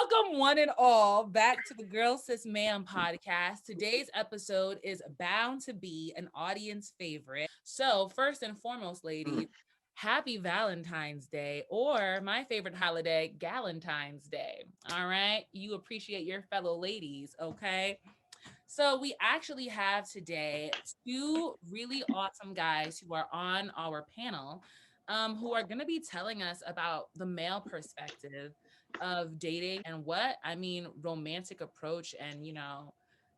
Welcome, one and all, back to the Girl Sis Ma'am podcast. Today's episode is bound to be an audience favorite. So, first and foremost, ladies, happy Valentine's Day, or my favorite holiday, Galentine's Day. All right. You appreciate your fellow ladies, okay? So, we actually have today two really awesome guys who are on our panel, who are going to be telling us about the male perspective of dating and romantic approach and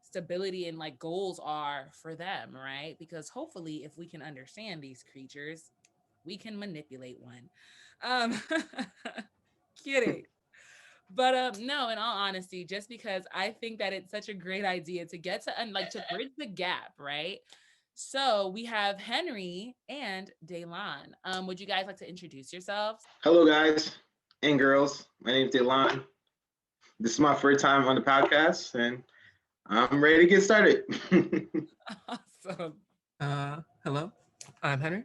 stability and like goals are for them, right? Because hopefully if we can understand these creatures, we can manipulate one. um Kidding. But no, in all honesty, just because I think that it's such a great idea to get to and like to bridge the gap, right? So we have Henry and Dalan. Would you guys like to introduce yourselves? Hello, guys and girls. My name is Dalan. This is my first time on the podcast, and I'm ready to get started. Awesome. Hello, I'm Henry.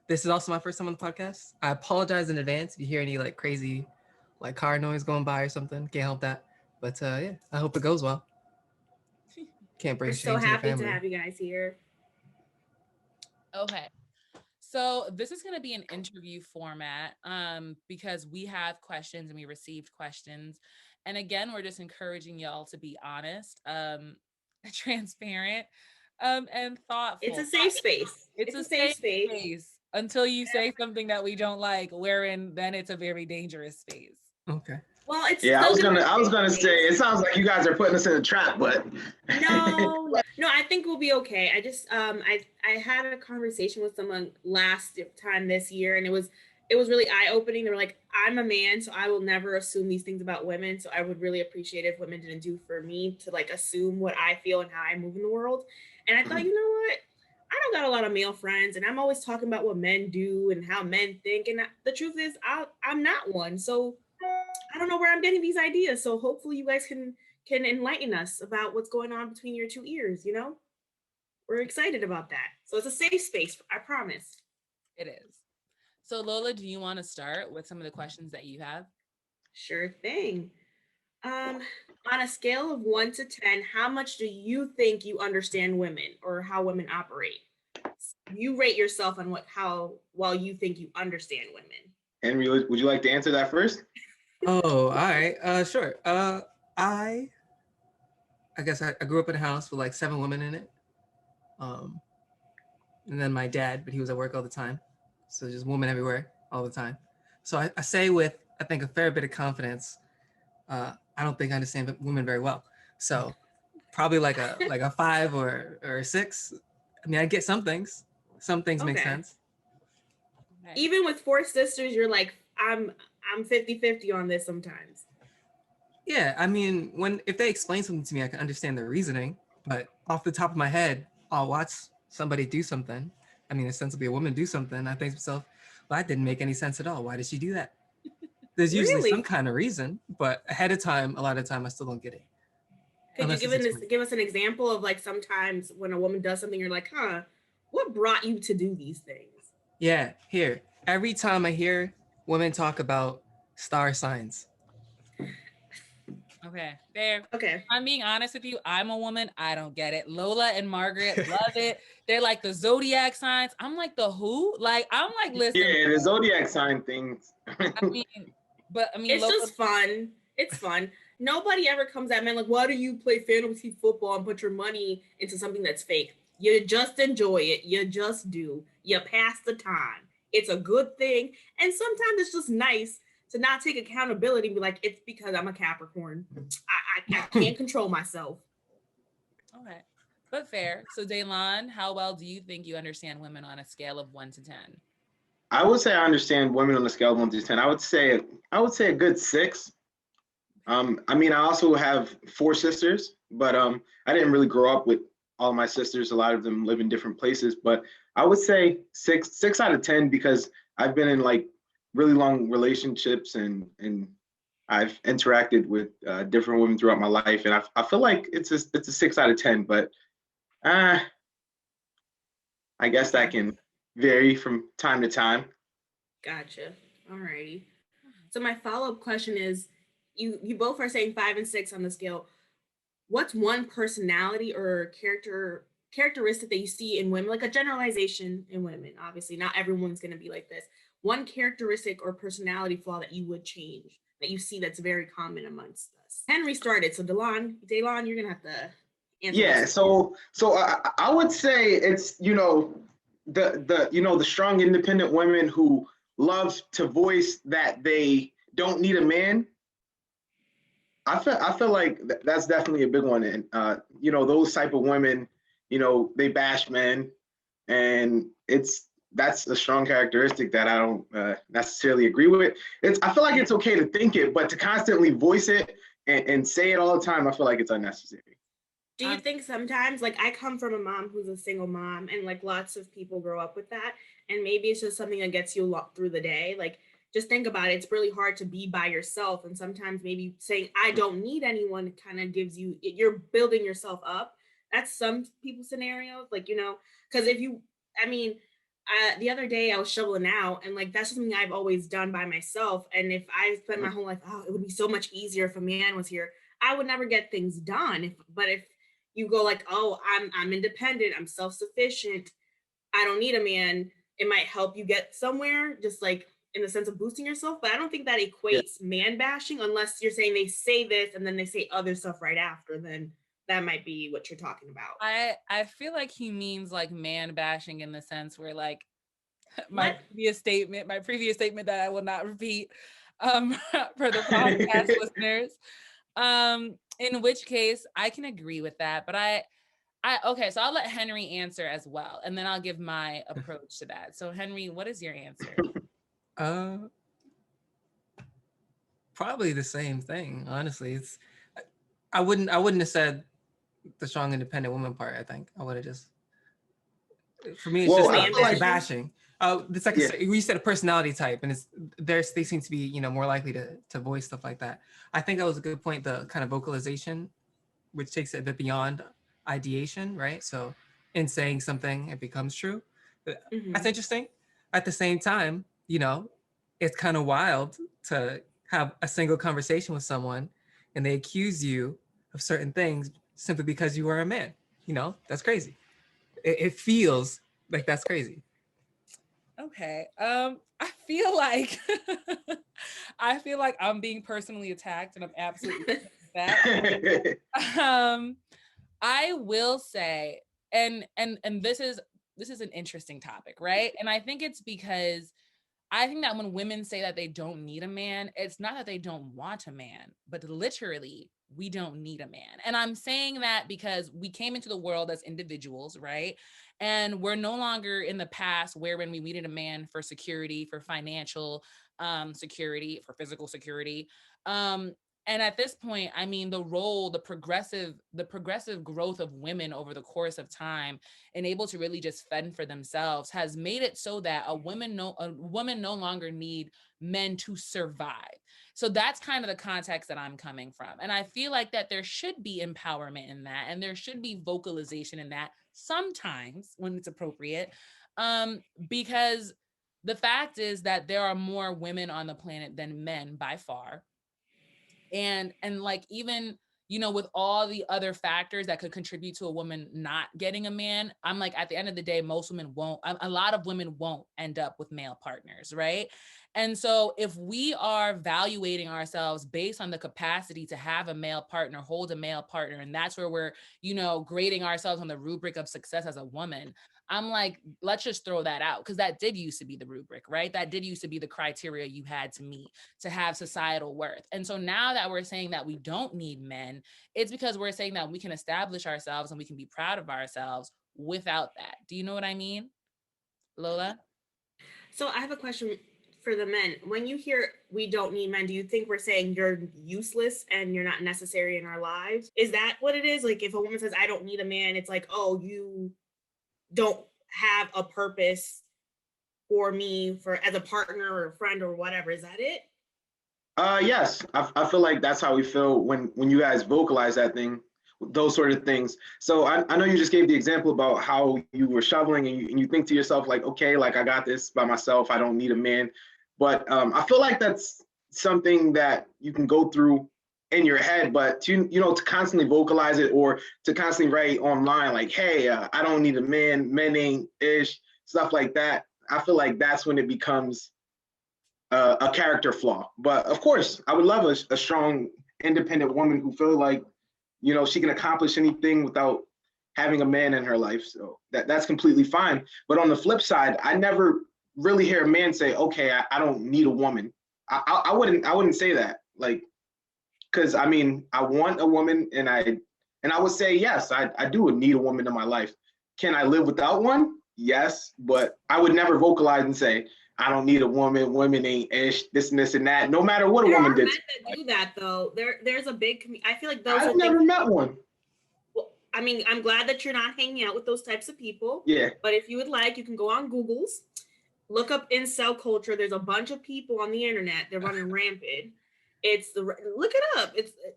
This is also my first time on the podcast. I apologize in advance if you hear any like crazy like car noise going by or something. Can't help that. But yeah, I hope it goes well. Can't bring We're shame so to the happy family. to have you guys here. Okay. So this is going to be an interview format because we have questions and we received questions. And again, we're just encouraging y'all to be honest, transparent, and thoughtful. It's a safe space. It's a safe space until you say something that we don't like, wherein then it's a very dangerous space. Okay. Well, it's I was gonna say it sounds like you guys are putting us in a trap, but no, I think we'll be okay. I just I had a conversation with someone last time this year, and it was really eye-opening. They were like, I'm a man, so I will never assume these things about women. So I would really appreciate if women didn't do for me to like assume what I feel and how I move in the world. And I thought, you know what? I don't got a lot of male friends, and I'm always talking about what men do and how men think. And the truth is, I'm not one. So I don't know where I'm getting these ideas. So hopefully you guys can enlighten us about what's going on between your two ears. You know, we're excited about that. So it's a safe space. I promise. It is. So Lola, do you want to start with some of the questions that you have? Sure thing. On a scale of 1 to 10, how much do you think you understand women or how women operate? You rate yourself on how well you think you understand women. Henry, would you like to answer that first? Oh, all right. Sure. I guess I grew up in a house with like 7 women in it. And then my dad, but he was at work all the time. So just women everywhere all the time. So I say with, I think, a fair bit of confidence, I don't think I understand women very well. So probably like a 5 or a 6. I mean, I get some things. Some things make sense. Okay. Even with 4 sisters, you're like, I'm 50-50 on this sometimes. Yeah, I mean, if they explain something to me, I can understand their reasoning. But off the top of my head, I'll watch somebody do something. I mean, ostensibly a woman do something. I think to myself, well, that didn't make any sense at all. Why did she do that? There's usually some kind of reason, but ahead of time, a lot of the time, I still don't get it. Could you give us an example of like sometimes when a woman does something, you're like, huh, what brought you to do these things? Yeah, here. Every time I hear women talk about star signs. Okay, fair. Okay. I'm being honest with you. I'm a woman. I don't get it. Lola and Margaret love it. They're like the zodiac signs. I'm like the who? Like, I'm like, listen. Yeah, the zodiac sign things. I mean, it's Lola, just fun. It's fun. Nobody ever comes at men like, why do you play fantasy football and put your money into something that's fake? You just enjoy it. You just do. You pass the time. It's a good thing. And sometimes it's just nice to not take accountability and be like, it's because I'm a Capricorn. I can't control myself. Okay, but fair. So Dalan, how well do you think you understand women on a scale of 1 to 10? I would say I understand women on a scale of 1 to 10. I would say a good 6. I mean, I also have 4 sisters, but I didn't really grow up with all my sisters. A lot of them live in different places, but I would say 6 out of 10 because I've been in like really long relationships and I've interacted with different women throughout my life, and I feel like it's a 6 out of 10. But I guess that can vary from time to time. Gotcha. Alrighty. So my follow-up question is, you both are saying 5 and 6 on the scale. What's one personality or characteristic that you see in women, like a generalization in women? Obviously, not everyone's going to be like this. One characteristic or personality flaw that you would change, that you see that's very common amongst us. Henry started, so Dalan, you're gonna have to answer. Yeah, so I would say it's the strong independent women who love to voice that they don't need a man. I feel like that's definitely a big one, and those type of women, they bash men, and that's a strong characteristic that I don't necessarily agree with. I feel like it's okay to think it, but to constantly voice it and say it all the time, I feel like it's unnecessary. Do you think sometimes, like, I come from a mom who's a single mom, and like lots of people grow up with that, and maybe it's just something that gets you a lot through the day. Like, just think about it. It's really hard to be by yourself, and sometimes maybe saying I don't need anyone kind of gives you, you're building yourself up. That's some people's scenarios, like, because the other day I was shoveling out, and like that's something I've always done by myself. And if I spent my whole life, it would be so much easier if a man was here, I would never get things done. But if you go like, oh, I'm independent, I'm self-sufficient, I don't need a man, it might help you get somewhere, just like in the sense of boosting yourself. But I don't think that equates man bashing, unless you're saying they say this and then they say other stuff right after, then that might be what you're talking about. I feel like he means like man bashing in the sense where like my previous statement that I will not repeat for the podcast listeners. In which case I can agree with that, but okay, so I'll let Henry answer as well, and then I'll give my approach to that. So Henry, what is your answer? Probably the same thing, honestly. I wouldn't have said the strong independent woman part. I think I would have just, for me, it's just like bashing. The second, you said a personality type, and they seem to be more likely to voice stuff like that. I think that was a good point, the kind of vocalization, which takes it a bit beyond ideation, right? So in saying something, it becomes true. That's interesting. At the same time, it's kind of wild to have a single conversation with someone and they accuse you of certain things simply because you are a man. That's crazy. It feels like that's crazy. Okay. I feel like I'm being personally attacked, and I'm absolutely that. I will say, and this is an interesting topic, right? And I think it's because I think that when women say that they don't need a man, it's not that they don't want a man, but literally we don't need a man. And I'm saying that because we came into the world as individuals, right? And we're no longer in the past where when we needed a man for security, for financial security, for physical security. And at this point, I mean, the progressive growth of women over the course of time and able to really just fend for themselves has made it so that a woman no longer need men to survive. So that's kind of the context that I'm coming from. And I feel like that there should be empowerment in that, and there should be vocalization in that sometimes when it's appropriate, because the fact is that there are more women on the planet than men by far. And like, even, with all the other factors that could contribute to a woman not getting a man, I'm like, at the end of the day, a lot of women won't end up with male partners, right? And so if we are evaluating ourselves based on the capacity to have a male partner, hold a male partner, and that's where we're, grading ourselves on the rubric of success as a woman, I'm like, let's just throw that out, because that did used to be the rubric, right? That did used to be the criteria you had to meet to have societal worth. And so now that we're saying that we don't need men, it's because we're saying that we can establish ourselves and we can be proud of ourselves without that. Do you know what I mean, Lola? So I have a question for the men. When you hear we don't need men, do you think we're saying you're useless and you're not necessary in our lives? Is that what it is? Like, if a woman says I don't need a man, it's like, oh, you don't have a purpose for me as a partner or a friend or whatever. Is that it? Yes, I feel like that's how we feel when you guys vocalize that thing, those sort of things. So I know you just gave the example about how you were shoveling and you think to yourself like, okay, like I got this by myself, I don't need a man. But I feel like that's something that you can go through in your head, but to constantly vocalize it or to constantly write online like, hey, I don't need a man, men ain't ish, stuff like that. I feel like that's when it becomes a character flaw. But of course, I would love a strong, independent woman who feel like, she can accomplish anything without having a man in her life. So that's completely fine. But on the flip side, I never really hear a man say, okay, I don't need a woman. I wouldn't say that. Like, because I mean, I want a woman, and I would say yes, I do need a woman in my life. Can I live without one? Yes, but I would never vocalize and say I don't need a woman. Women ain't ish. This and this and that. No matter what a woman did. There are men that do that though. There's a big. I feel like those. I've never met one. Well, I mean, I'm glad that you're not hanging out with those types of people. Yeah. But if you would like, you can go on Google's, look up incel culture. There's a bunch of people on the internet. They're running rampant. Look it up.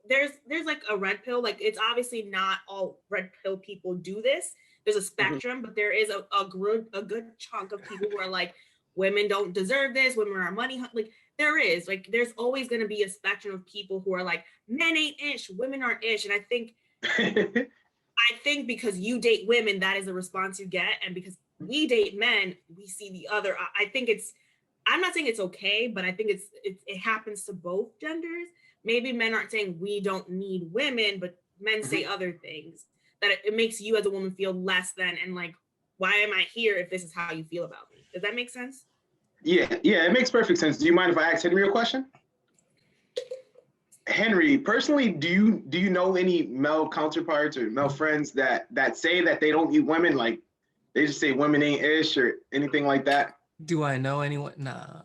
There's like a red pill. Like, it's obviously not all red pill people do this. There's a spectrum, but there is a good chunk of people who are like, women don't deserve this. Women are money. Like, there is, like, there's always going to be a spectrum of people who are like, men ain't ish, women aren't ish. And I think because you date women, that is the response you get. And because we date men, we see the other. I'm not saying it's okay, but I think it happens to both genders. Maybe men aren't saying we don't need women, but men say other things that it makes you as a woman feel less than, and like, why am I here if this is how you feel about me? Does that make sense? Yeah, it makes perfect sense. Do you mind if I ask Henry a question? Henry, personally, do you know any male counterparts or male friends that say that they don't need women? Like, they just say women ain't ish or anything like that? Do I know anyone? Nah.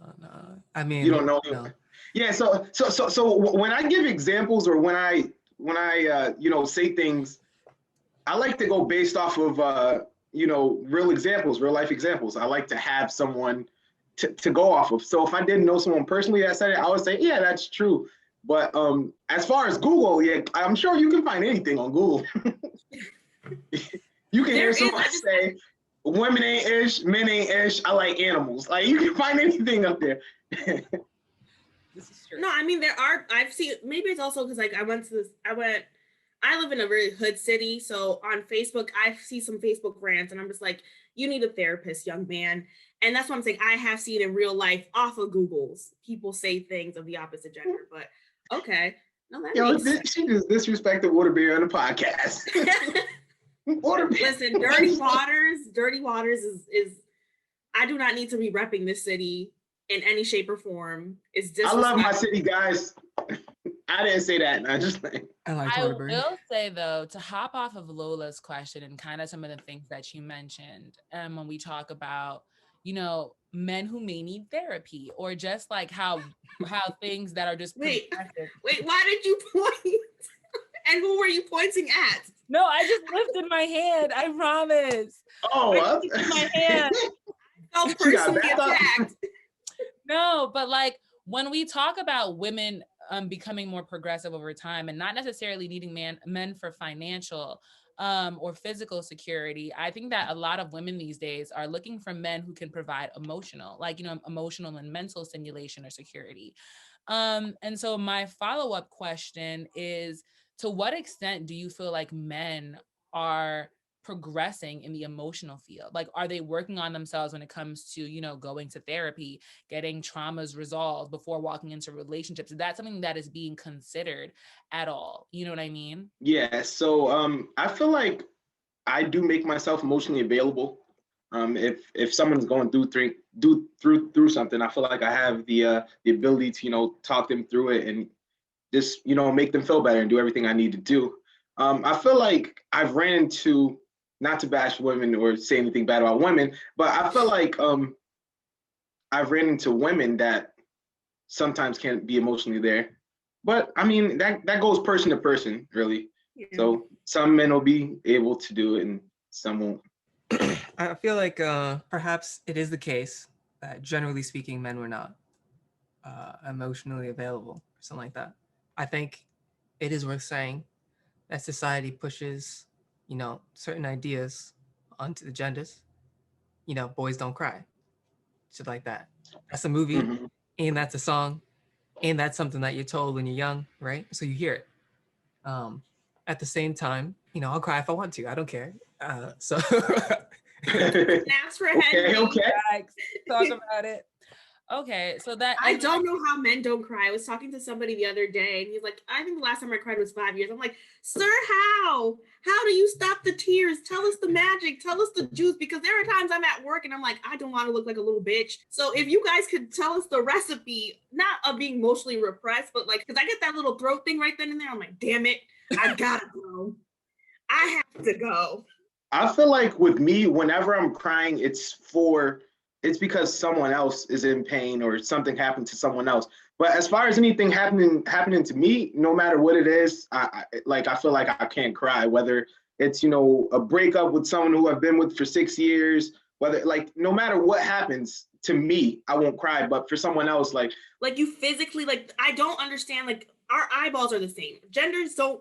I mean, you don't know anyone. No. Yeah. So when I give examples or when I say things, I like to go based off of real examples, real life examples. I like to have someone to go off of. So if I didn't know someone personally that said it, I would say, yeah, that's true. But as far as Google, yeah, I'm sure you can find anything on Google. You can hear someone say, women ain't ish, men ain't ish, I like animals. Like, you can find anything up there. This is true. No, I mean, I've seen, maybe it's also because like I live in a very hood city. So on Facebook, I see some Facebook rants and I'm just like, you need a therapist, young man. And that's what I'm saying. I have seen in real life off of Google's people say things of the opposite gender, but okay. No, that makes sense. She just disrespected Waterbeer on the podcast. Listen, Dirty Waters is I do not need to be repping this city in any shape or form. I love my city, guys. I didn't say that. I will say though, to hop off of Lola's question and kind of some of the things that you mentioned, when we talk about, men who may need therapy or just like how things that are just wait, why did you point? And who were you pointing at? No, I just lifted my hand. I promise. Oh, my hand. I felt personally attacked. No, but like when we talk about women becoming more progressive over time and not necessarily needing men for financial or physical security, I think that a lot of women these days are looking for men who can provide emotional and mental stimulation or security. And so my follow-up question is, to what extent do you feel like men are progressing in the emotional field? Like, are they working on themselves when it comes to, going to therapy, getting traumas resolved before walking into relationships? Is that something that is being considered at all? You know what I mean? Yeah. So I feel like I do make myself emotionally available. If someone's going through something, I feel like I have the ability to, talk them through it and just, make them feel better and do everything I need to do. I feel like I've ran into, not to bash women or say anything bad about women, but I feel like I've ran into women that sometimes can't be emotionally there. But I mean, that goes person to person, really. Yeah. So some men will be able to do it and some won't. I feel like perhaps it is the case that generally speaking, men were not emotionally available or something like that. I think it is worth saying that society pushes, certain ideas onto the genders. Boys don't cry. Shit like that. That's a movie, and that's a song. And that's something that you're told when you're young, right? So you hear it. Um, at the same time, I'll cry if I want to. I don't care. So Snaps for Okay, Henry. okay. Talk about it. Okay, so that I don't know how men don't cry. I was talking to somebody the other day, and he's like, I think the last time I cried was 5 years. I'm like, sir, how? How do you stop the tears? Tell us the magic. Tell us the juice. Because there are times I'm at work and I'm like, I don't want to look like a little bitch. So if you guys could tell us the recipe, not of being emotionally repressed, but like, because I get that little throat thing right then and there. I'm like, damn it, I gotta go. I have to go. I feel like with me, whenever I'm crying, it's because someone else is in pain or something happened to someone else. But as far as anything happening to me, no matter what it is, I feel like I can't cry. Whether it's a breakup with someone who I've been with for 6 years, whether like no matter what happens to me, I won't cry. But for someone else, like you physically, like, I don't understand, like, our eyeballs are the same. Genders don't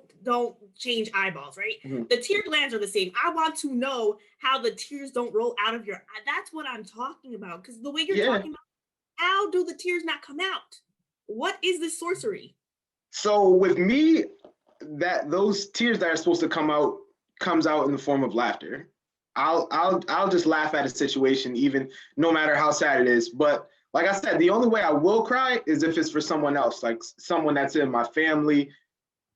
change eyeballs, right? Mm-hmm. The tear glands are the same. I want to know how the tears don't roll out of your eye. That's what I'm talking about. Because the way you're talking about, how do the tears not come out? What is this sorcery? So with me, that those tears that are supposed to comes out in the form of laughter. I'll just laugh at a situation, even no matter how sad it is. But like I said, the only way I will cry is if it's for someone else, like someone that's in my family.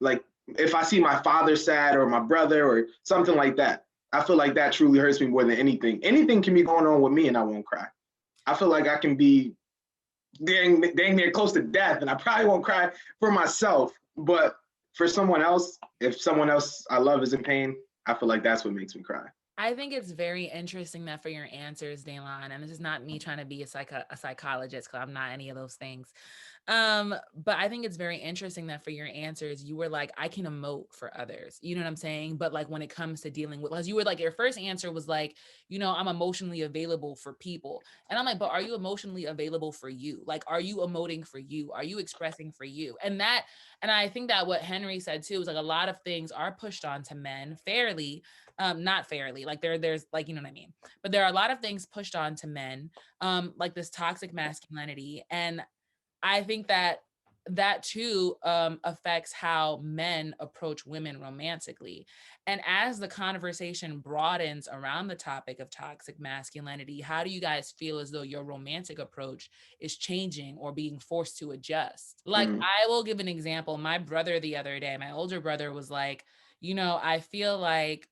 Like if I see my father sad or my brother or something like that, I feel like that truly hurts me more than anything. Anything can be going on with me and I won't cry. I feel like I can be dang near close to death and I probably won't cry for myself. But for someone else, if someone else I love is in pain, I feel like that's what makes me cry. I think it's very interesting that for your answers, Dalan, and this is not me trying to be a psychologist because I'm not any of those things. But I think it's very interesting that for your answers, you were like, I can emote for others. You know what I'm saying? But like when it comes to dealing with, you were like, your first answer was like, I'm emotionally available for people. And I'm like, but are you emotionally available for you? Like, are you emoting for you? Are you expressing for you? And I think that what Henry said too is like a lot of things are pushed onto men fairly, not fairly, like there's like, you know what I mean? But there are a lot of things pushed onto men, like this toxic masculinity. And I think that too affects how men approach women romantically. And as the conversation broadens around the topic of toxic masculinity, how do you guys feel as though your romantic approach is changing or being forced to adjust? Like, I will give an example. My brother the other day, my older brother was like, I feel like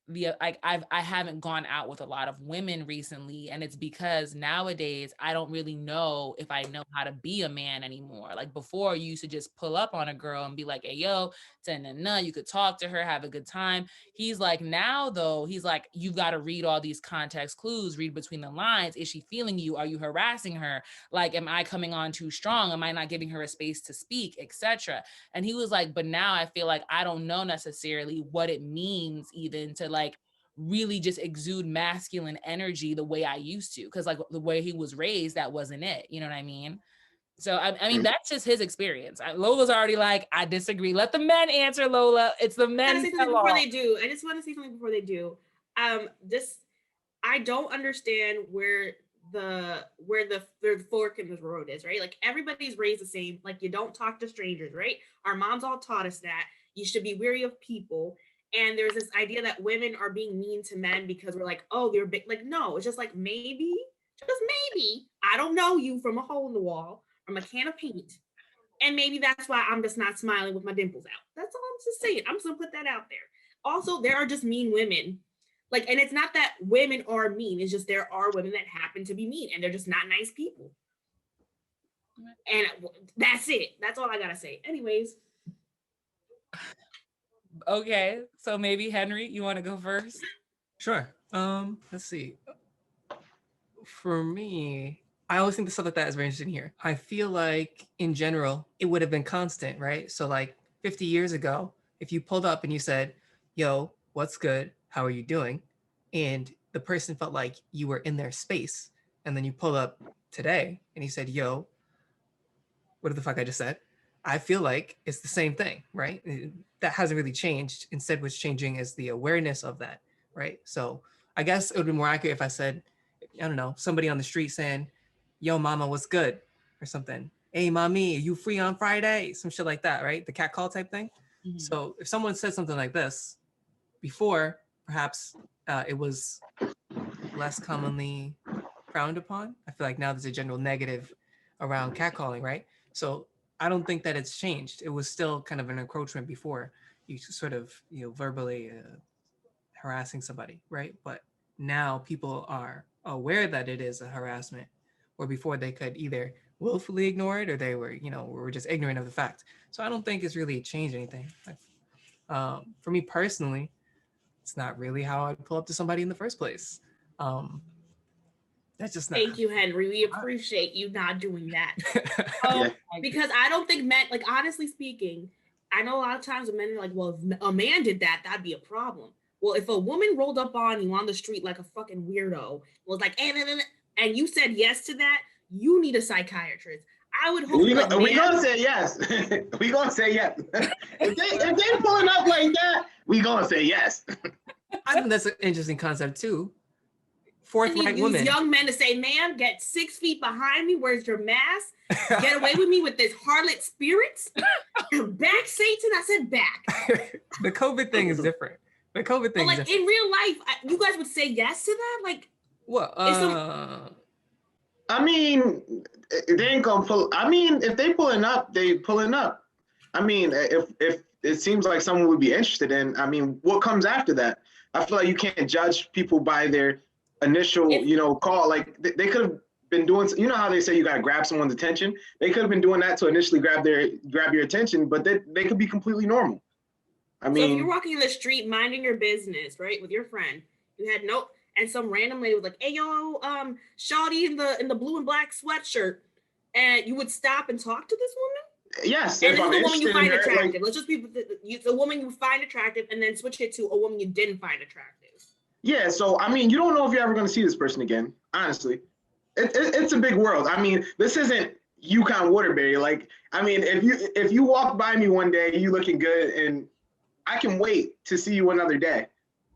I haven't gone out with a lot of women recently, and it's because nowadays I don't really know if I know how to be a man anymore. Like before, you used to just pull up on a girl and be like, "Hey, yo, nah." You could talk to her, have a good time. He's like, now though, he's like, you've got to read all these context clues, read between the lines. Is she feeling you? Are you harassing her? Like, am I coming on too strong? Am I not giving her a space to speak, etc.? And he was like, but now I feel like I don't know necessarily what it means even to like really just exude masculine energy the way I used to. Cause like the way he was raised, that wasn't it. You know what I mean? So, I mean, that's just his experience. Lola's already like, I disagree. Let the men answer, Lola. It's the men. Before they do, I just want to say something before they do. I don't understand where the fork in the road is, right? Like everybody's raised the same. Like you don't talk to strangers, right? Our moms all taught us that you should be wary of people. And there's this idea that women are being mean to men because we're like, oh, they're big. Like, no, it's just like maybe, I don't know you from a hole in the wall, from a can of paint. And maybe that's why I'm just not smiling with my dimples out. That's all I'm just saying. I'm just gonna put that out there. Also, there are just mean women. Like, and it's not that women are mean. It's just there are women that happen to be mean, and they're just not nice people. And that's it. That's all I gotta say. Anyways. Okay, so maybe Henry, you want to go first? Sure. Let's see. For me, I always think the stuff like that is very interesting here. I feel like in general, it would have been constant, right? So like 50 years ago, if you pulled up and you said, yo, what's good? How are you doing? And the person felt like you were in their space. And then you pull up today and he said, yo, what the fuck I just said? I feel like it's the same thing, right? That hasn't really changed. Instead, what's changing is the awareness of that, right? So I guess it would be more accurate if I said, I don't know, somebody on the street saying, yo, mama, what's good? Or something. hey, mommy, you free on Friday? Some shit like that, right? The cat call type thing. Mhm. So if someone said something like this before, perhaps it was less commonly frowned upon. I feel like now there's a general negative around catcalling, right? So I don't think that it's changed. It was still kind of an encroachment before, you sort of, verbally harassing somebody, right? But now people are aware that it is a harassment, where before they could either willfully ignore it or they were just ignorant of the fact. So I don't think it's really changed anything. For me personally, it's not really how I'd pull up to somebody in the first place. That's just not. Thank you, Henry. We appreciate you not doing that. Yeah. Because I don't think men, like, honestly speaking, I know a lot of times when men are like, well, if a man did that, that'd be a problem. Well, if a woman rolled up on you on the street like a fucking weirdo, was like, and you said yes to that, you need a psychiatrist. I would hope we gonna say yes. We gonna say yes. if they pulling up like that, we gonna say yes. I think that's an interesting concept too. Forthright women. Young men to say, ma'am, get 6 feet behind me. Where's your mask? Get away with me with this harlot spirits. Back, Satan. I said back. The COVID thing is different. The COVID thing. But like in real life, you guys would say yes to that? Like, what? I mean, they ain't gonna pull. I mean, if they pulling up, they pulling up. I mean, if it seems like someone would be interested in, I mean, what comes after that? I feel like you can't judge people by their initial, call. Like they could have been doing, how they say you gotta grab someone's attention. They could have been doing that to initially grab your attention, but they could be completely normal. I mean, so if you're walking in the street minding your business, right, with your friend, you had and some random lady was like, "Hey, yo, shawty in the blue and black sweatshirt," and you would stop and talk to this woman? Yes. And this is the woman you find attractive. Like, let's just be the woman you find attractive, and then switch it to a woman you didn't find attractive. Yeah. So I mean, you don't know if you're ever going to see this person again. Honestly, it's a big world. I mean, this isn't Yukon Waterbury. Like, I mean, if you walk by me one day, you looking good, and I can wait to see you another day.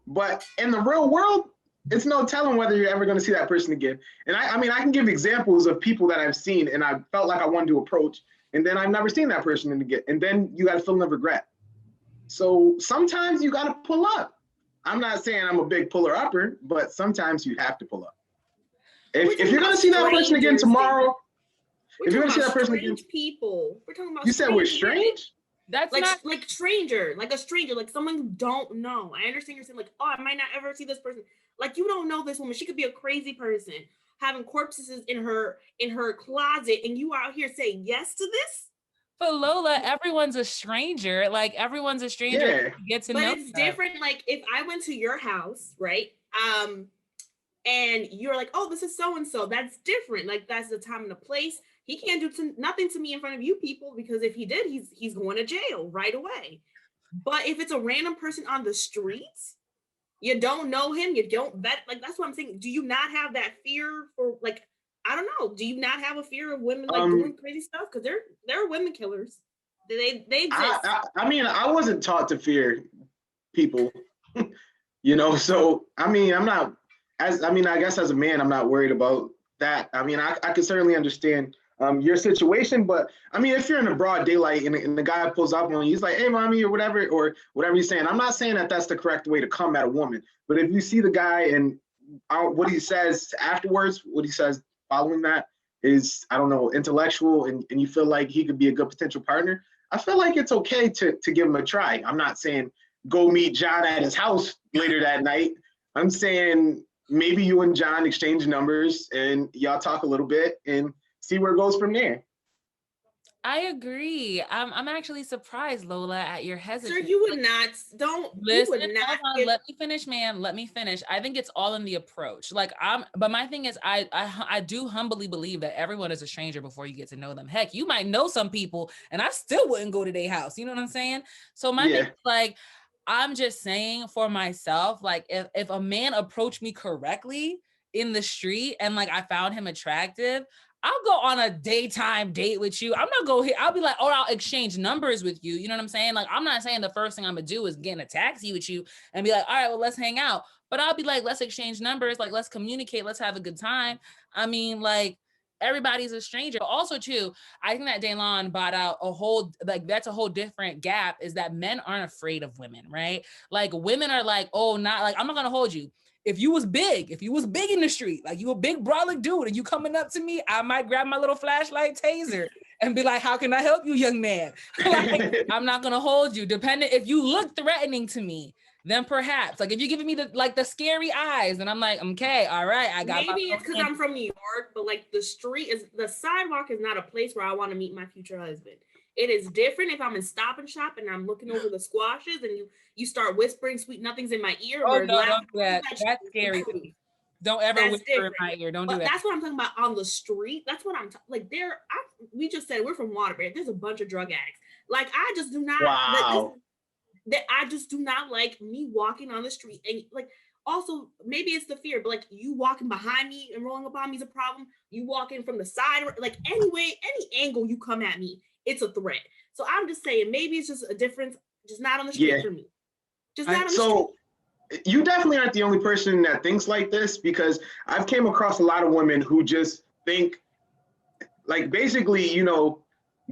But in the real world, it's no telling whether you're ever going to see that person again. And I mean, I can give examples of people that I've seen and I felt like I wanted to approach, and then I've never seen that person again. And then you got to feel no regret. So sometimes you got to pull up. I'm not saying I'm a big puller upper, but sometimes you have to pull up. If you're going to see that person again tomorrow, if you're going to see that person again, people. We're talking about. You said we're strange? That's like not like stranger, like a stranger, like someone you don't know. I understand you're saying like, oh, I might not ever see this person. Like, you don't know this woman. She could be a crazy person having corpses in her closet, and you out here saying yes to this. For Lola, everyone's a stranger. Like, everyone's a stranger. Yeah. Get to know. But it's different. Like, if I went to your house, right? And you're like, oh, this is so and so. That's different. Like, that's the time and the place. He can't do nothing to me in front of you people, because if he did, he's going to jail right away. But if it's a random person on the streets, you don't know him, you don't vet, like, that's what I'm saying. Do you not have that fear for, like, I don't know, do you not have a fear of women like doing crazy stuff? Because there are women killers. They exist. I mean, I wasn't taught to fear people, so I mean, I guess as a man, I'm not worried about that. I mean, I could certainly understand your situation, but I mean, if you're in the broad daylight and the guy pulls up on you, he's like, "Hey, mommy," or whatever he's saying. I'm not saying that that's the correct way to come at a woman, but if you see the guy and what he says afterwards, what he says following that is, I don't know, intellectual, and you feel like he could be a good potential partner, I feel like it's okay to give him a try. I'm not saying go meet John at his house later that night. I'm saying maybe you and John exchange numbers and y'all talk a little bit and see where it goes from there. I agree. I'm actually surprised, Lola, at your hesitancy. Sir, you would not. Don't listen. You would not let me finish, man. Let me finish. I think it's all in the approach. Like, but my thing is, I do humbly believe that everyone is a stranger before you get to know them. Heck, you might know some people, and I still wouldn't go to their house. You know what I'm saying? So my thing is, like, I'm just saying for myself, like, if a man approached me correctly in the street and like I found him attractive, I'll go on a daytime date with you. I'm not going here. I'll be like, I'll exchange numbers with you. You know what I'm saying? Like, I'm not saying the first thing I'm gonna do is get in a taxi with you and be like, all right, well, let's hang out. But I'll be like, let's exchange numbers. Like, let's communicate. Let's have a good time. I mean, like, everybody's a stranger. But also too, I think that Dalan brought out a whole, like, that's a whole different gap, is that men aren't afraid of women, right? Like women are like, oh, not like, I'm not gonna hold you. If you was big in the street, like you a big brolic dude and you coming up to me, I might grab my little flashlight taser and be like, how can I help you, young man? Like, I'm not gonna hold you. Depending, if you look threatening to me, then perhaps, like if you're giving me the scary eyes, and I'm like, okay, all right, I got. Maybe it's because I'm from New York, but like the sidewalk is not a place where I want to meet my future husband. It is different if I'm in Stop and Shop and I'm looking over the squashes and you start whispering sweet nothings in my ear. Oh no, don't do that. That's scary. Don't ever whisper in my ear. Don't do that. That's what I'm talking about on the street. That's what I'm like. We just said we're from Waterbury. There's a bunch of drug addicts. Like I just do not. Wow. That I just do not like me walking on the street and like. Also, maybe it's the fear, but like you walking behind me and rolling up on me is a problem. You walking from the side, like anyway, any angle you come at me, it's a threat. So I'm just saying, maybe it's just a difference, just not on the street for me. Just not on the street. So you definitely aren't the only person that thinks like this, because I've came across a lot of women who just think, like, basically, you know,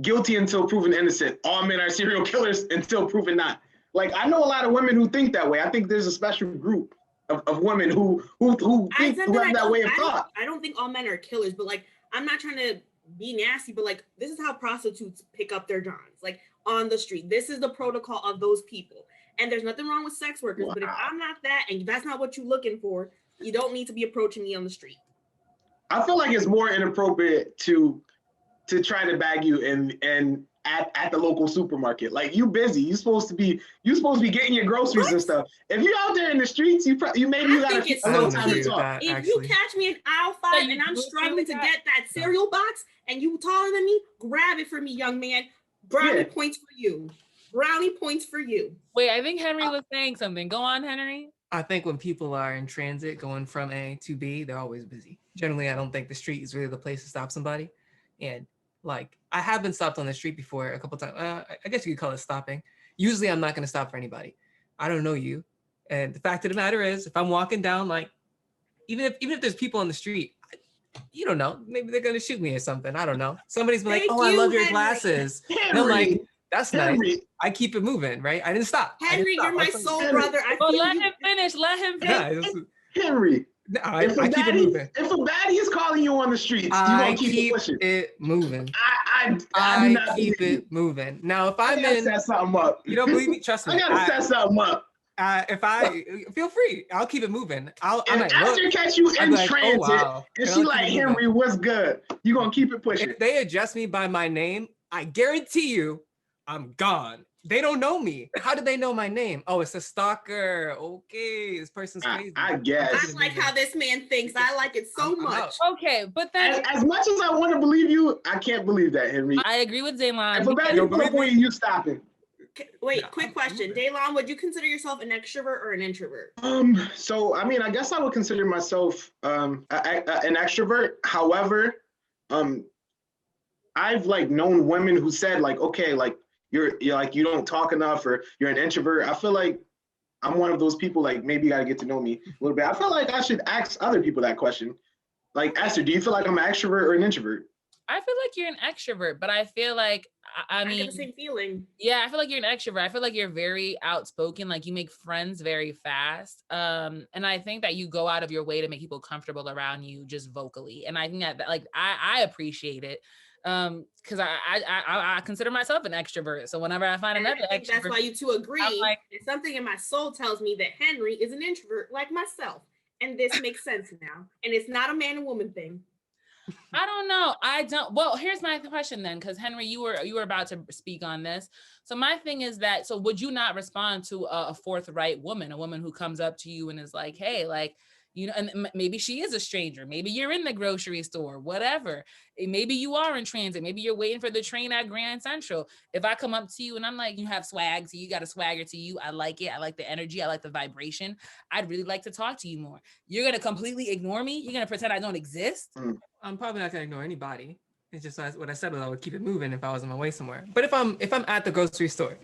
guilty until proven innocent. All men are serial killers until proven not. Like, I know a lot of women who think that way. I think there's a special group of women who have that way of thought. I don't think all men are killers, but like, I'm not trying to be nasty, but like, this is how prostitutes pick up their johns, like on the street. This is the protocol of those people. And there's nothing wrong with sex workers, but if I'm not that, and that's not what you're looking for, you don't need to be approaching me on the street. I feel like it's more inappropriate to try to bag you and at the local supermarket. Like, you busy. You're supposed to be getting your groceries and stuff. If you're out there in the streets, you gotta keep a little time to talk. If you catch me in aisle 5 and I'm struggling to get that cereal box and you taller than me, grab it for me, young man. Brownie points for you. Brownie points for you. Wait, I think Henry was saying something. Go on, Henry. I think when people are in transit going from A to B, they're always busy. Generally, I don't think the street is really the place to stop somebody. And like, I have been stopped on the street before a couple times. I guess you could call it stopping. Usually I'm not going to stop for anybody. I don't know you. And the fact of the matter is, if I'm walking down, like, even if there's people on the street, you don't know, maybe they're going to shoot me or something. I don't know. Somebody's been like, oh, I love your glasses. And I'm like, that's nice. I keep it moving, right? I didn't stop. Henry, you're my soul brother. Let him finish. Henry. No, I keep it moving. If a baddie is calling you on the streets, you keep it moving. I keep it moving. Now, if I'm in, set something up. You don't believe me? Trust me. I gotta set something up. If I feel free, I'll keep it moving. After catch you in transit, and she like, Henry, what's good? You gonna keep it pushing? If they address me by my name, I guarantee you, I'm gone. They don't know me. How do they know my name? Oh, it's a stalker. Okay, this person's crazy. I guess. I like how this man thinks. I like it so much. Okay, but then as much as I want to believe you, I can't believe that, Henry. I agree with Dalan. If a baddie pull up on you, stopping. Wait, quick question. Dalan, would you consider yourself an extrovert or an introvert? So I mean, I guess I would consider myself an extrovert. However, I've like known women who said like, okay, like you're like, you don't talk enough, or you're an introvert. I feel like I'm one of those people, like, maybe you gotta get to know me a little bit. I feel like I should ask other people that question. Like, Esther, do you feel like I'm an extrovert or an introvert? I feel like you're an extrovert, but I feel like, I mean, I get the same feeling. Yeah, I feel like you're an extrovert. I feel like you're very outspoken. Like, you make friends very fast. And I think that you go out of your way to make people comfortable around you just vocally. And I think that like, I appreciate it. Because I consider myself an extrovert. So whenever I find another extrovert, that's why you two agree. Like, something in my soul tells me that Henry is an introvert like myself. And this makes sense now. And it's not a man and woman thing. I don't know. I don't. Well, here's my question then, because Henry, you were about to speak on this. So my thing is that, so would you not respond to a forthright woman, a woman who comes up to you and is like, hey, like, you know, and maybe she is a stranger. Maybe you're in the grocery store, whatever. Maybe you are in transit. Maybe you're waiting for the train at Grand Central. If I come up to you and I'm like, you have swag, so you got a swagger to you. I like it. I like the energy. I like the vibration. I'd really like to talk to you more. You're going to completely ignore me? You're going to pretend I don't exist? I'm probably not going to ignore anybody. It's just what I said was I would keep it moving if I was on my way somewhere. But if I'm at the grocery store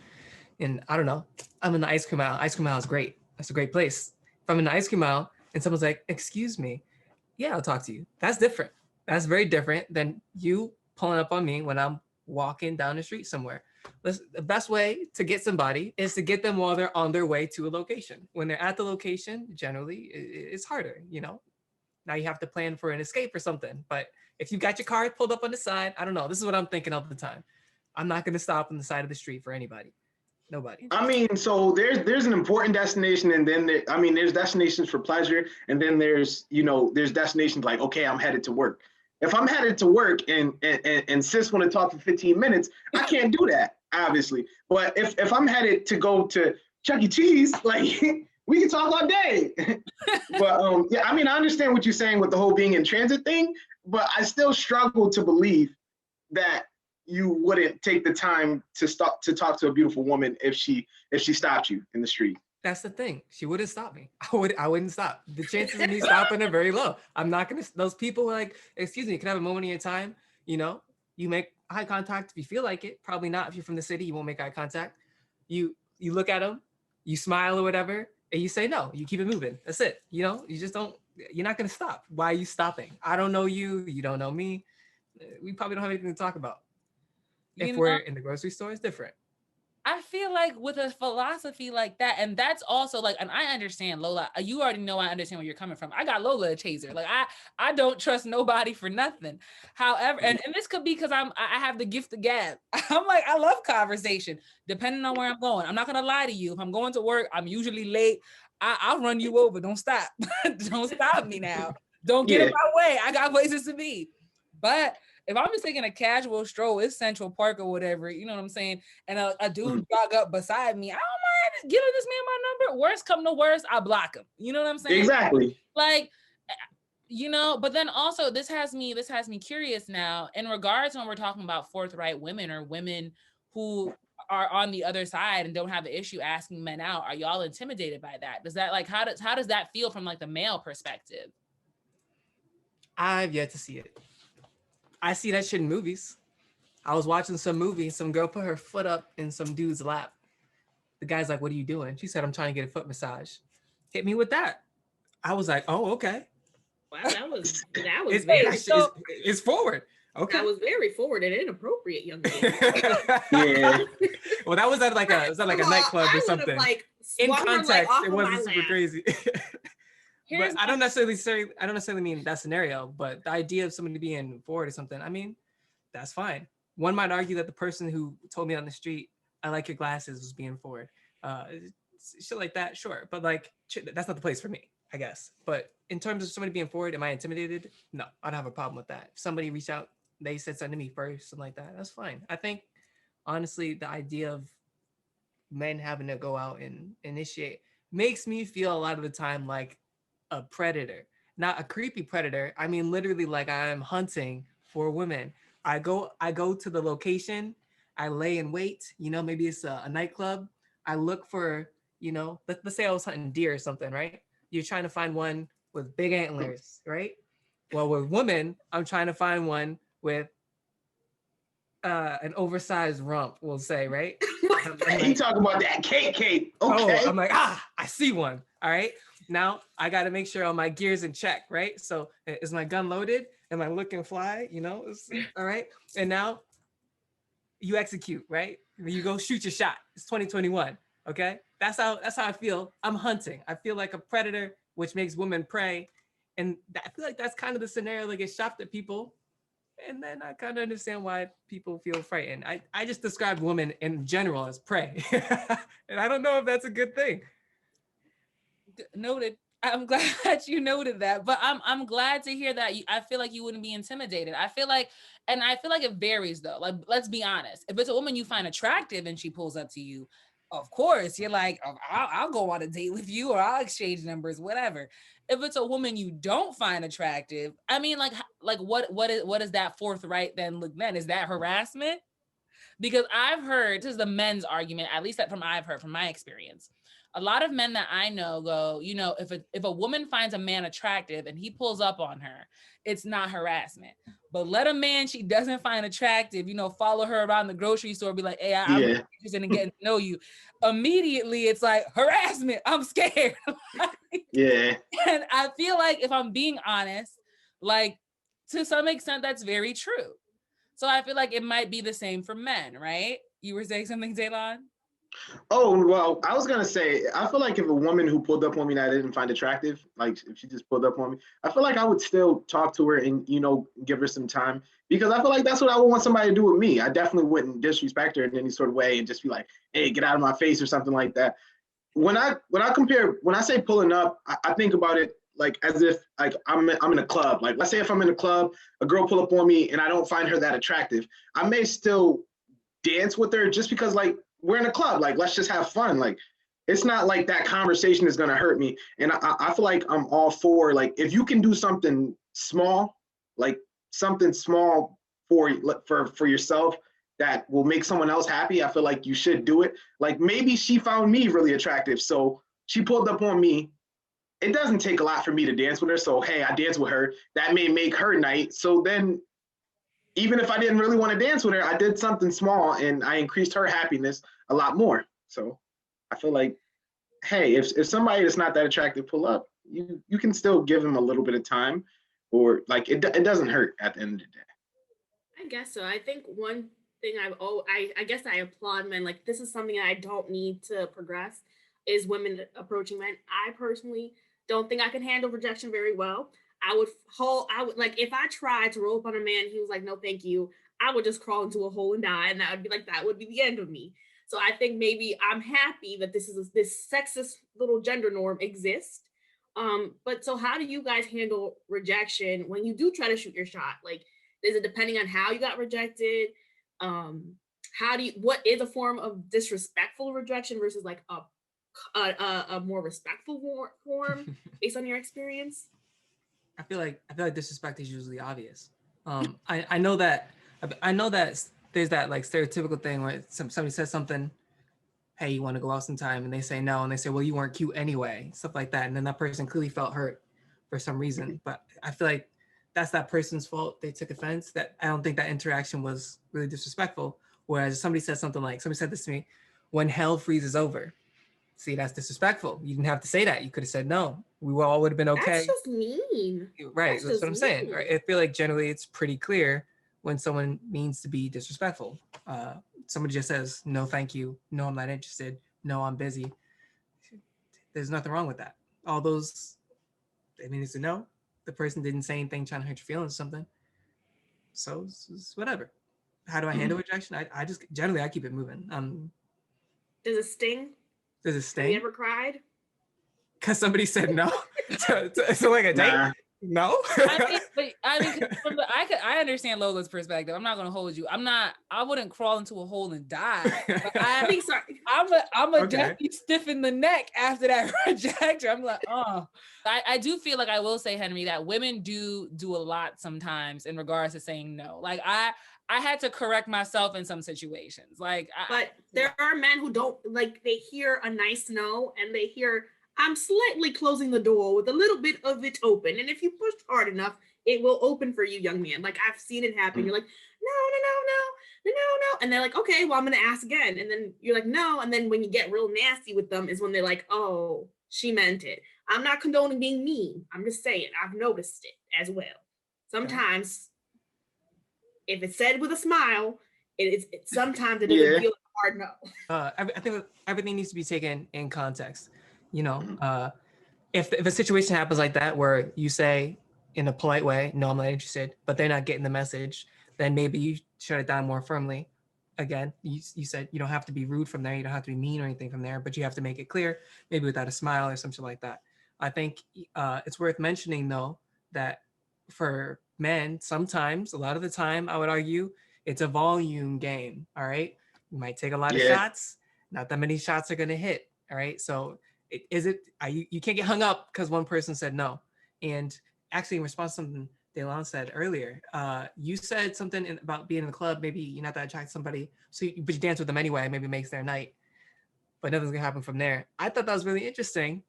and I don't know, I'm in the ice cream aisle. Ice cream aisle is great. That's a great place. If I'm in the ice cream aisle and someone's like, excuse me, yeah, I'll talk to you. That's different. That's very different than you pulling up on me when I'm walking down the street somewhere. The best way to get somebody is to get them while they're on their way to a location. When they're at the location, generally, it's harder, you know? Now you have to plan for an escape or something. But if you got your car pulled up on the side, I don't know. This is what I'm thinking all the time. I'm not going to stop on the side of the street for anybody. Nobody. I mean, so there's an important destination, and then there's destinations for pleasure, and then there's destinations like, okay, I'm headed to work. If I'm headed to work and sis want to talk for 15 minutes, I can't do that, obviously. But if I'm headed to go to Chuck E. Cheese, like we can talk all day. But yeah, I mean, I understand what you're saying with the whole being in transit thing, but I still struggle to believe that you wouldn't take the time to talk to a beautiful woman if she stopped you in the street. That's the thing. She wouldn't stop me. I wouldn't stop. The chances of me stopping are very low. I'm not gonna. Those people like, excuse me, can I have a moment of your time? You know, you make eye contact if you feel like it. Probably not if you're from the city. You won't make eye contact. You look at them, you smile or whatever, and you say no. You keep it moving. That's it. You know, you just don't. You're not gonna stop. Why are you stopping? I don't know you. You don't know me. We probably don't have anything to talk about. If we're in the grocery store, it's different. I feel like with a philosophy like that, and that's also like, and I understand, Lola, you already know I understand where you're coming from. I got Lola a chaser. Like I don't trust nobody for nothing. However, and this could be because I have the gift of gab. I'm like, I love conversation, depending on where I'm going. I'm not gonna lie to you. If I'm going to work, I'm usually late. I'll run you over. Don't stop. Don't stop me now. Don't get in my way. I got places to be. But if I'm just taking a casual stroll, it's Central Park or whatever, you know what I'm saying? And a dude jog up beside me, I don't mind giving this man my number. Worst come to worst, I block him. You know what I'm saying? Exactly. Like, you know, but then also this has me curious now in regards when we're talking about forthright women or women who are on the other side and don't have an issue asking men out. Are y'all intimidated by that? Does that like, how does that feel from like the male perspective? I've yet to see it. I see that shit in movies. I was watching some movie. Some girl put her foot up in some dude's lap. The guy's like, "What are you doing?" She said, "I'm trying to get a foot massage." Hit me with that. I was like, "Oh, okay." Wow, that was it's forward. Okay. That was very forward and inappropriate, young lady. Yeah. Well, that was at like a nightclub or something. Like, in context, like, it wasn't super crazy. But I don't necessarily mean that scenario, but the idea of somebody being forward or something, I mean, that's fine. One might argue that the person who told me on the street, "I like your glasses," was being forward. Shit like that, sure. But like, that's not the place for me, I guess. But in terms of somebody being forward, am I intimidated? No, I don't have a problem with that. If somebody reached out, they said something to me first, something like that, that's fine. I think, honestly, the idea of men having to go out and initiate makes me feel a lot of the time like a predator, not a creepy predator. I mean, literally, like I'm hunting for women. I go to the location, I lay in wait, you know, maybe it's a nightclub. I look for, you know, let's say I was hunting deer or something, right? You're trying to find one with big antlers, right? Well, with women, I'm trying to find one with an oversized rump, we'll say, right? You talking about that cake? Okay. Oh, I'm like, I see one. All right. Now I got to make sure all my gear's in check, right? So is my gun loaded? Am I looking fly? You know, all right. And now you execute, right? You go shoot your shot. It's 2021. Okay. That's how I feel. I'm hunting. I feel like a predator, which makes women prey. And I feel like that's kind of the scenario that gets shopped at people. And then I kind of understand why people feel frightened. I just described women in general as prey. And I don't know if that's a good thing. Noted. I'm glad you noted that, but I'm glad to hear that. I feel like you wouldn't be intimidated. I feel like it varies though. Like, let's be honest. If it's a woman you find attractive and she pulls up to you, of course you're like, oh, I'll go on a date with you, or I'll exchange numbers, whatever. If it's a woman you don't find attractive, I mean, like what is that forthright then? Look, then is that harassment? Because I've heard, this is the men's argument, at least that I've heard from my experience. A lot of men that I know go, you know, if a woman finds a man attractive and he pulls up on her, it's not harassment. But let a man she doesn't find attractive, you know, follow her around the grocery store, be like, "Hey, I'm interested in getting to know you." Immediately, it's like harassment. I'm scared. Yeah. And I feel like, if I'm being honest, like, to some extent, that's very true. So I feel like it might be the same for men, right? You were saying something, Dalan? Oh, well, I was gonna say, I feel like if a woman who pulled up on me that I didn't find attractive, like if she just pulled up on me, I feel like I would still talk to her and, give her some time, because I feel like that's what I would want somebody to do with me. I definitely wouldn't disrespect her in any sort of way and just be like, hey, get out of my face or something like that. When I say pulling up, I think about it like as if like I'm in a club. Like, let's say if I'm in a club, a girl pull up on me and I don't find her that attractive, I may still dance with her just because like we're in a club. Like, let's just have fun. Like, it's not like that conversation is gonna hurt me. And I feel like I'm all for, like, if you can do something small, like something small for yourself that will make someone else happy, I feel like you should do it. Like, maybe she found me really attractive, so she pulled up on me. It doesn't take a lot for me to dance with her, so hey, I dance with her. That may make her night. So then, even if I didn't really want to dance with her, I did something small and I increased her happiness a lot more. So I feel like, hey, if somebody that's not that attractive pull up, you can still give them a little bit of time, or like it doesn't hurt at the end of the day. I guess so. I think one thing I guess I applaud men. Like, this is something I don't need to progress, is women approaching men. I personally don't think I can handle rejection very well. I would like, if I tried to roll up on a man, he was like, no, thank you, I would just crawl into a hole and die, and that would be the end of me. So I think maybe I'm happy that this sexist little gender norm exists. But so how do you guys handle rejection when you do try to shoot your shot? Like, is it depending on how you got rejected? What is a form of disrespectful rejection versus like a more respectful form based on your experience? I feel like disrespect is usually obvious. I know that there's that like stereotypical thing where somebody says something, hey, you want to go out sometime, and they say no, and they say, well, you weren't cute anyway, stuff like that, and then that person clearly felt hurt for some reason. But I feel like that's that person's fault. They took offense. That I don't think that interaction was really disrespectful. Whereas somebody said this to me, when hell freezes over. See, that's disrespectful. You didn't have to say that. You could have said no. We all would have been okay. That's just mean. Right. That's what I'm saying. Right. I feel like generally it's pretty clear when someone means to be disrespectful. Somebody just says, no, thank you. No, I'm not interested. No, I'm busy. There's nothing wrong with that. All those, it's a no. The person didn't say anything trying to hurt your feelings or something. So it's whatever. How do I handle rejection? I just, generally, I keep it moving. Does it sting? Does it sting? Have you ever cried? Because somebody said no? so like a date? Nah. No? I understand Lola's perspective. I'm not gonna hold you. I wouldn't crawl into a hole and die. But I'm a definitely stiffen the neck after that rejection. I'm like, oh. I do feel like, I will say, Henry, that women do a lot sometimes in regards to saying no. Like I had to correct myself in some situations. But there are men who don't, like, they hear a nice no and they hear, I'm slightly closing the door with a little bit of it open. And if you push hard enough, it will open for you, young man. Like, I've seen it happen. You're like, no. And they're like, okay, well, I'm going to ask again. And then you're like, no. And then when you get real nasty with them is when they're like, oh, she meant it. I'm not condoning being mean. I'm just saying, I've noticed it as well. Sometimes, if it's said with a smile, sometimes it doesn't feel like a hard no. I think everything needs to be taken in context. If a situation happens like that where you say in a polite way, no, I'm not interested, but they're not getting the message, then maybe you shut it down more firmly. Again, you said you don't have to be rude from there, you don't have to be mean or anything from there, but you have to make it clear, maybe without a smile or something like that. I think it's worth mentioning, though, that for men, sometimes, a lot of the time, I would argue, it's a volume game, all right? You might take a lot of shots, not that many shots are going to hit, all right? So you can't get hung up because one person said no. And actually, in response to something Dalan said earlier, you said something about being in the club, maybe you're not that attracted to somebody, but you dance with them anyway, maybe it makes their night, but nothing's going to happen from there. I thought that was really interesting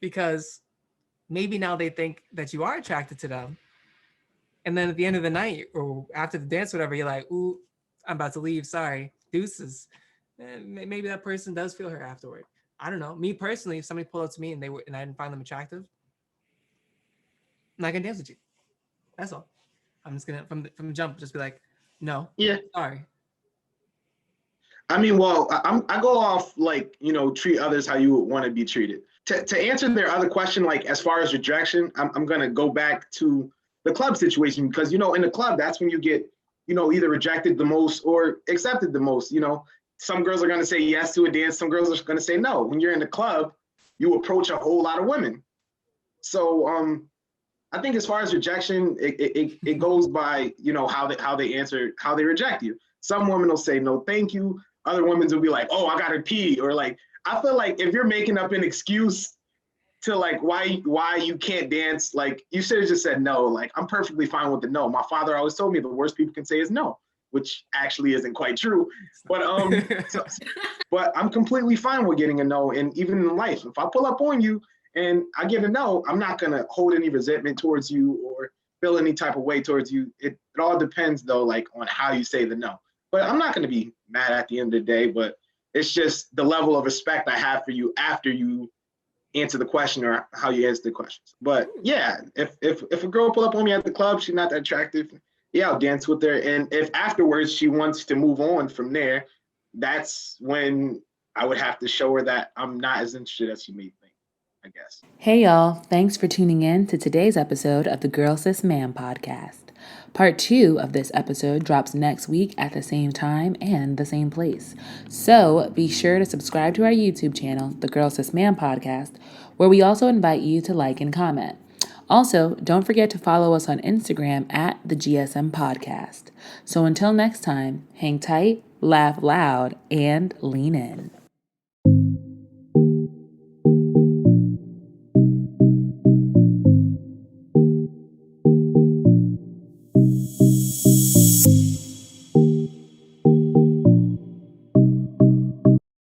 because maybe now they think that you are attracted to them. And then at the end of the night or after the dance, whatever, you're like, ooh, I'm about to leave. Sorry, deuces. And maybe that person does feel her afterward. I don't know. Me personally, if somebody pulled up to me and I didn't find them attractive, I'm not gonna dance with you. That's all. I'm just gonna from the jump just be like, no. Yeah. Sorry. I mean, well, I go off like, treat others how you would want to be treated. To answer their other question, like as far as rejection, I'm gonna go back to the club situation because in the club that's when you get either rejected the most or accepted the most. Some girls are gonna say yes to a dance, some girls are gonna say no. When you're in the club, you approach a whole lot of women. So I think as far as rejection, it goes by how they answer, how they reject you. Some women will say no, thank you. Other women will be like, oh, I gotta pee, or like I feel like if you're making up an excuse to like why you can't dance, like you should have just said no. Like I'm perfectly fine with the no. My father always told me the worst people can say is no, which actually isn't quite true. But but I'm completely fine with getting a no. And even in life, if I pull up on you and I get a no, I'm not gonna hold any resentment towards you or feel any type of way towards you. It all depends though, like on how you say the no. But I'm not gonna be mad at the end of the day. But it's just the level of respect I have for you after you answer the question or how you answer the questions. But yeah, if a girl pull up on me at the club, she's not that attractive, yeah, I'll dance with her. And if afterwards she wants to move on from there, that's when I would have to show her that I'm not as interested as she may think, I guess. Hey y'all, thanks for tuning in to today's episode of the Girl Sis Man Podcast. Part 2 of this episode drops next week at the same time and the same place. So be sure to subscribe to our YouTube channel, the Girl Sis Man Podcast, where we also invite you to like and comment. Also, don't forget to follow us on Instagram at the GSM Podcast. So until next time, hang tight, laugh loud, and lean in.